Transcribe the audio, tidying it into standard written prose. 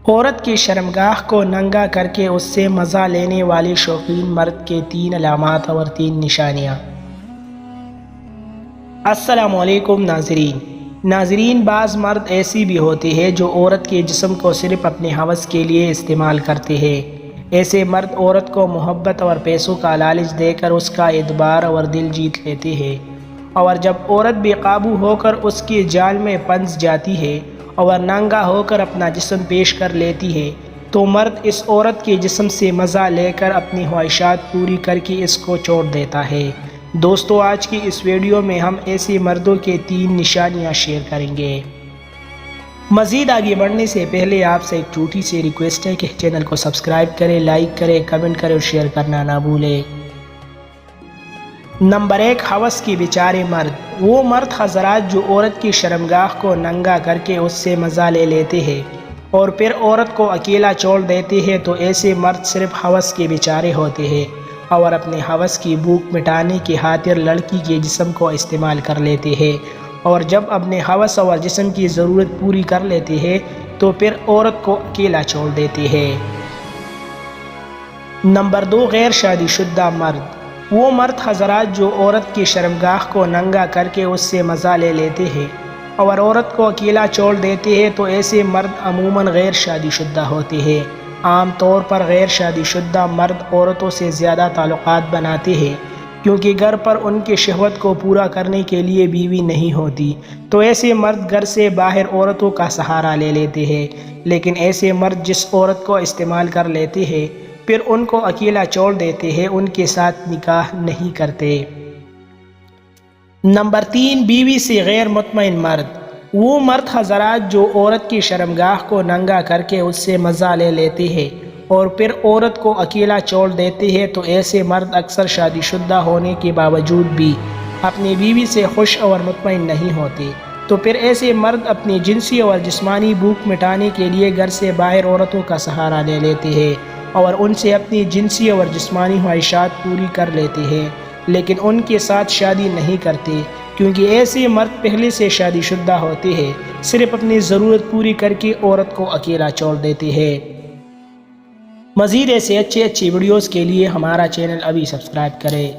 عورت کی شرمگاہ کو ننگا کر کے اس سے مزہ لینے والے شوقین مرد کے 3 علامات اور 3 نشانیاں۔ السلام علیکم ناظرین، بعض مرد ایسی بھی ہوتے ہیں جو عورت کے جسم کو صرف اپنے ہوس کے لیے استعمال کرتے ہیں۔ ایسے مرد عورت کو محبت اور پیسوں کا لالچ دے کر اس کا اعتبار اور دل جیت لیتے ہیں، اور جب عورت بے قابو ہو کر اس کے جال میں پھنس جاتی ہے اور ننگا ہو کر اپنا جسم پیش کر لیتی ہے تو مرد اس عورت کے جسم سے مزہ لے کر اپنی خواہشات پوری کر کے اس کو چھوڑ دیتا ہے۔ دوستو، آج کی اس ویڈیو میں ہم ایسے مردوں کے 3 نشانیاں شیئر کریں گے۔ مزید آگے بڑھنے سے پہلے آپ سے ایک چھوٹی سی ریکویسٹ ہے کہ چینل کو سبسکرائب کریں، لائک کریں، کمنٹ کریں اور شیئر کرنا نہ بھولیں۔ نمبر 1، ہوس کے بیچارے مرد۔ وہ مرد حضرات جو عورت کی شرمگاہ کو ننگا کر کے اس سے مزہ لے لیتے ہیں اور پھر عورت کو اکیلا چھوڑ دیتے ہیں تو ایسے مرد صرف ہوس کے بیچارے ہوتے ہیں اور اپنے ہوس کی بھوک مٹانے کی خاطر لڑکی کے جسم کو استعمال کر لیتے ہیں، اور جب اپنے ہوس اور جسم کی ضرورت پوری کر لیتے ہیں تو پھر عورت کو اکیلا چھوڑ دیتے ہیں۔ نمبر 2، غیر شادی شدہ مرد۔ وہ مرد حضرات جو عورت کی شرمگاہ کو ننگا کر کے اس سے مزہ لے لیتے ہیں اور عورت کو اکیلا چھوڑ دیتے ہیں تو ایسے مرد عموماً غیر شادی شدہ ہوتے ہیں۔ عام طور پر غیر شادی شدہ مرد عورتوں سے زیادہ تعلقات بناتے ہیں کیونکہ گھر پر ان کی شہوت کو پورا کرنے کے لیے بیوی نہیں ہوتی، تو ایسے مرد گھر سے باہر عورتوں کا سہارا لے لیتے ہیں، لیکن ایسے مرد جس عورت کو استعمال کر لیتے ہیں پھر ان کو اکیلا چھوڑ دیتے ہیں، ان کے ساتھ نکاح نہیں کرتے۔ نمبر 3، بیوی سے غیر مطمئن مرد۔ وہ مرد حضرات جو عورت کی شرمگاہ کو ننگا کر کے اس سے مزہ لے لیتے ہیں اور پھر عورت کو اکیلا چھوڑ دیتے ہیں تو ایسے مرد اکثر شادی شدہ ہونے کے باوجود بھی اپنی بیوی سے خوش اور مطمئن نہیں ہوتے، تو پھر ایسے مرد اپنی جنسی اور جسمانی بھوک مٹانے کے لیے گھر سے باہر عورتوں کا سہارا لے لیتے ہیں اور ان سے اپنی جنسی اور جسمانی خواہشات پوری کر لیتے ہیں، لیکن ان کے ساتھ شادی نہیں کرتے کیونکہ ایسے مرد پہلے سے شادی شدہ ہوتے ہیں، صرف اپنی ضرورت پوری کر کے عورت کو اکیلا چھوڑ دیتے ہیں۔ مزید ایسے اچھے ویڈیوز کے لیے ہمارا چینل ابھی سبسکرائب کریں۔